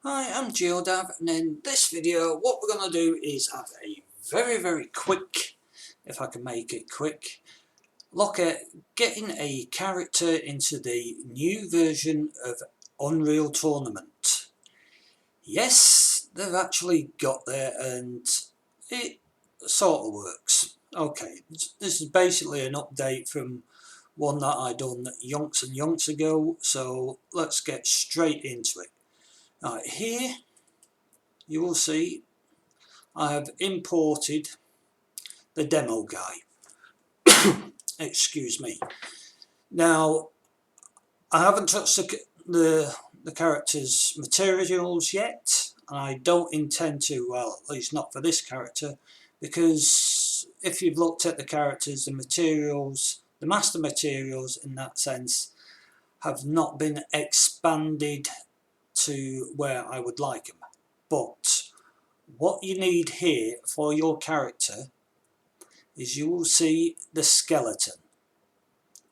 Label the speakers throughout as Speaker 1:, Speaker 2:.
Speaker 1: Hi, I'm Geodav, and in this video what we're going to do is have a very quick, if I can make it quick, look at getting a character into the new version of Unreal Tournament. Yes, they've actually got there and it sort of works. Okay, this is basically an update from one that I done yonks and yonks ago, so let's get straight into it. Right, here you will see I have imported the demo guy. Excuse me. Now, I haven't touched the character's materials yet, and I don't intend to, well, at least not for this character, because if you've looked at the characters, the materials, the master materials in that sense, have not been expanded to where I would like them. But what you need here for your character is you will see the skeleton.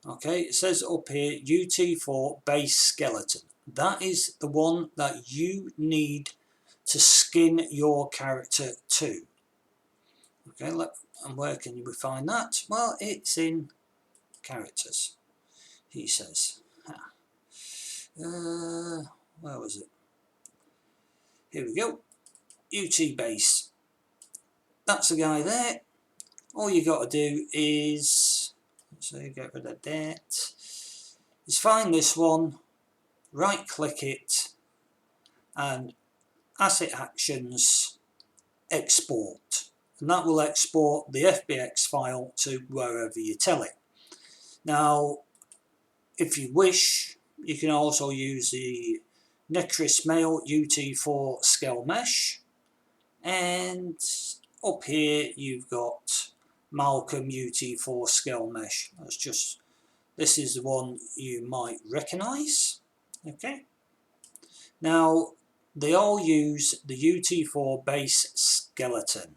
Speaker 1: Okay, it says up here UT4 base skeleton. That is the one that you need to skin your character to. Okay, and where can we find that? Well, it's in characters, he says. Where was it? Here we go. UT base. That's the guy there. All you got to do is, so get rid of that, is find this one, right click it, and asset actions, export, and that will export the FBX file to wherever you tell it. Now, if you wish, you can also use the Necris Mail UT4 scale mesh, and up here you've got Malcolm UT4 scale mesh. This is the one you might recognise. Okay. Now, they all use the UT4 base skeleton.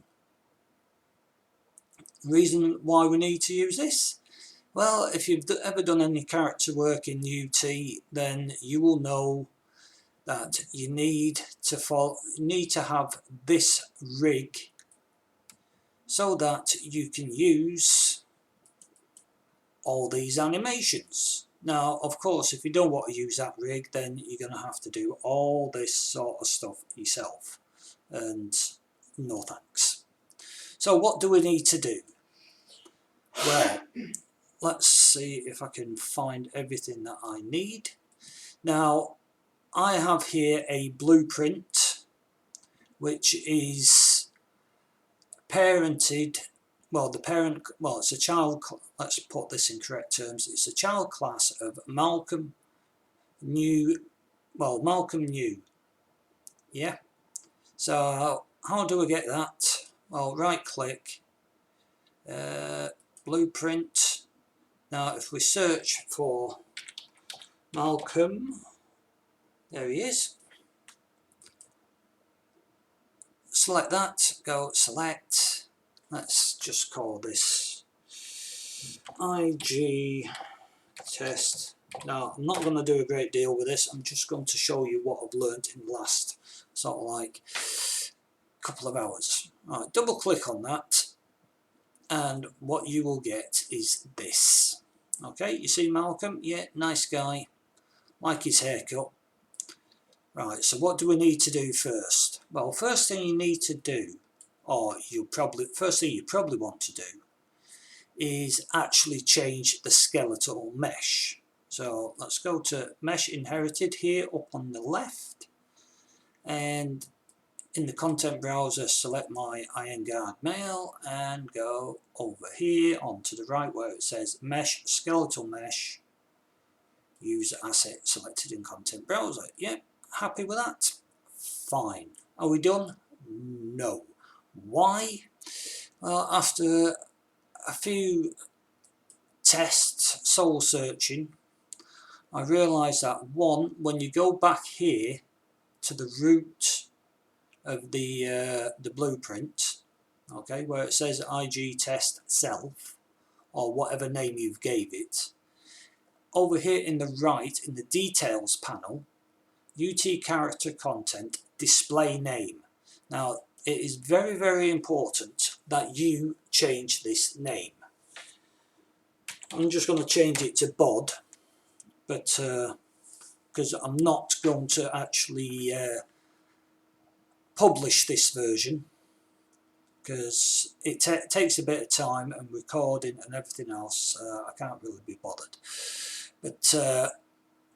Speaker 1: Reason why we need to use this? Well, if you've ever done any character work in UT, then you will know that you need to have this rig so that you can use all these animations. Now, of course, if you don't want to use that rig, then you're going to have to do all this sort of stuff yourself, and no thanks. So what do we need to do? Well, let's see if I can find everything that I need. Now, I have here a blueprint which is parented, well, it's a child, let's put this in correct terms, it's a child class of Malcolm New, yeah. So how do we get that? Well, right click, blueprint. Now if we search for Malcolm, there he is. Select that, go select, let's just call this IG test. Now I'm not going to do a great deal with this, I'm just going to show you what I've learnt in the last sort of like couple of hours. Right, double click on that and what you will get is this. Okay, you see Malcolm? Yeah, nice guy, like his haircut. Right, so what do we need to do first? Well, first thing you need to do, or first thing you probably want to do, is actually change the skeletal mesh. So let's go to mesh inherited here up on the left, and in the content browser select my Iron Guard mail and go over here onto the right where it says mesh skeletal mesh, use asset selected in content browser. Yep, happy with that? Fine. Are we done? No. Why? Well, after a few tests, soul searching, I realised that one, when you go back here to the root of the blueprint, okay, where it says IG test self, or whatever name you've gave it, over here in the right, in the details panel, UT character content display name. Now it is very, very important that you change this name. I'm just going to change it to bod, but because I'm not going to actually publish this version, because it takes a bit of time and recording and everything else. I can't really be bothered. But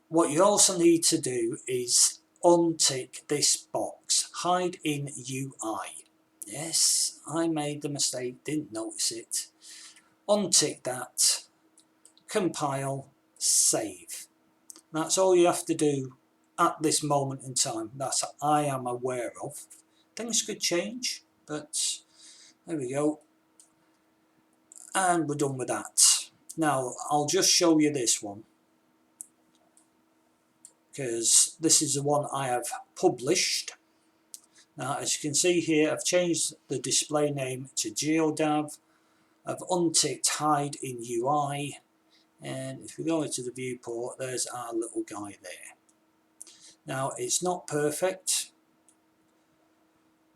Speaker 1: what you also need to do is untick this box, hide in UI. Yes, I made the mistake, didn't notice it. Untick that, compile, save. That's all you have to do at this moment in time that I am aware of. Things could change, but there we go. And we're done with that. Now I'll just show you this one, because this is the one I have published. Now as you can see here, I've changed the display name to GeoDav. I've unticked hide in UI, and if we go into the viewport, there's our little guy there. Now it's not perfect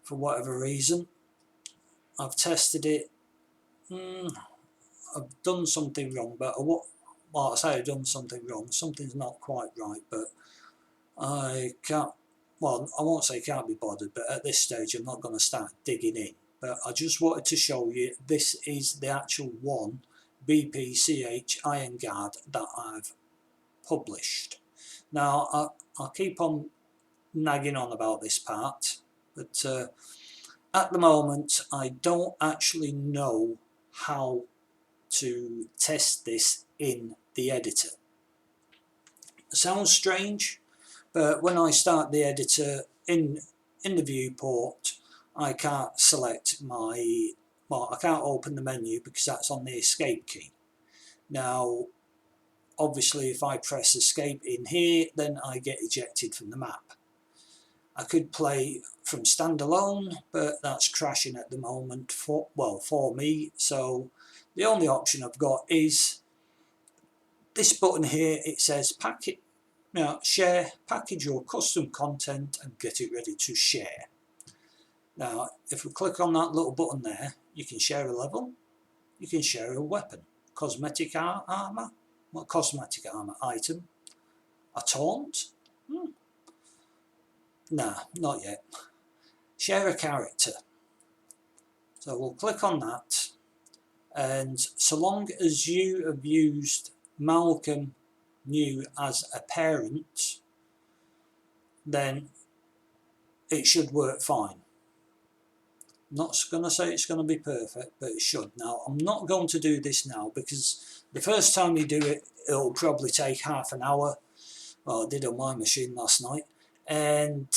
Speaker 1: for whatever reason. I've tested it. I've done something wrong, but well, I say I've done something wrong. Something's not quite right, but I can't. Well, I won't say can't be bothered, but at this stage I'm not going to start digging in. But I just wanted to show you this is the actual one BPCH Iron Guard that I've published. Now I'll keep on nagging on about this part, but at the moment I don't actually know how to test this in the editor. It sounds strange, but when I start the editor in the viewport, I can't select I can't open the menu because that's on the escape key. Now obviously if I press escape in here, then I get ejected from the map. I could play from standalone, but that's crashing at the moment for me, so the only option I've got is this button here. It says share, package your custom content and get it ready to share. Now if we click on that little button there, you can share a level, you can share a weapon, cosmetic armor, cosmetic armor item, a taunt. Nah, not yet. Share a character. So we'll click on that, and so long as you have used Malcolm New as a parent, then it should work fine. I'm not going to say it's going to be perfect, but it should. Now I'm not going to do this now because the first time you do it, it'll probably take half an hour. Well, I did on my machine last night, and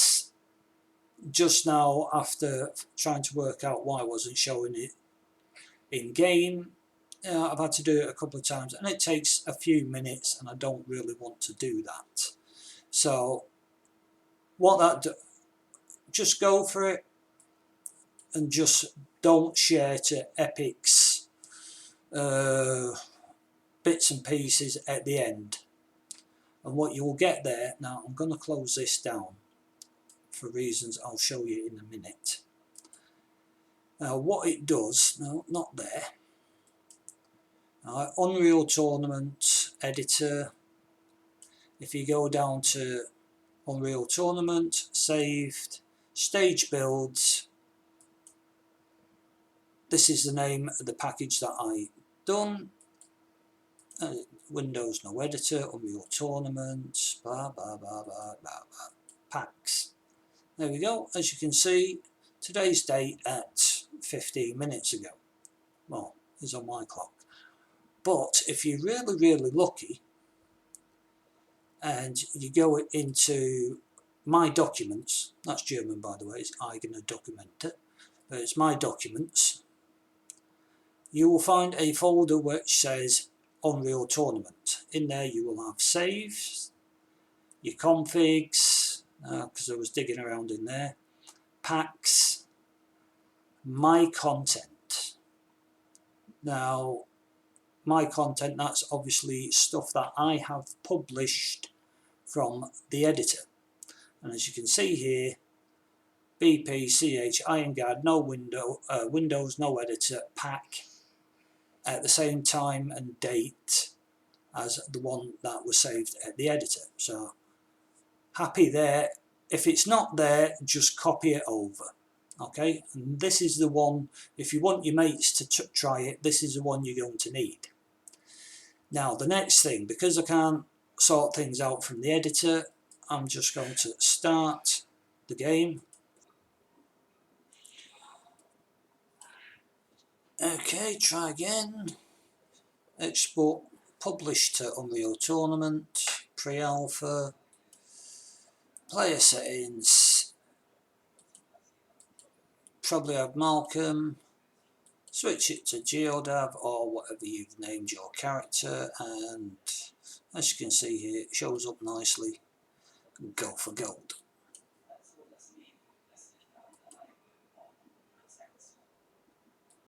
Speaker 1: just now, after trying to work out why I wasn't showing it in game, I've had to do it a couple of times, and it takes a few minutes, and I don't really want to do that. So just go for it, and just don't share to Epic's bits and pieces at the end. And what you'll get there, now I'm going to close this down for reasons I'll show you in a minute. Now what it does, no, not there. Unreal Tournament editor. If you go down to Unreal Tournament, saved, stage builds, this is the name of the package that I done. Windows no editor, Unreal Tournament, blah blah blah blah blah blah, packs. There we go. As you can see, today's date at 15 minutes ago. Well, it's on my clock. But if you're really, really lucky, and you go into My Documents, that's German by the way, it's eigene Dokumente, but it's My Documents, you will find a folder which says Unreal Tournament. In there you will have saves, your configs, because I was digging around in there, packs, my content. Now my content, that's obviously stuff that I have published from the editor. and as you can see here, BPCH Ironguard, no Windows, no editor, pack at the same time and date as the one that was saved at the editor. So happy there. If it's not there, just copy it over. Okay, and this is the one, if you want your mates to try it, this is the one you're going to need. Now the next thing, because I can't sort things out from the editor, I'm just going to start the game. Okay, try again. Export, publish to Unreal Tournament, pre-alpha, player settings, probably have Malcolm, switch it to Geodav or whatever you've named your character, and as you can see here, it shows up nicely. Go for gold.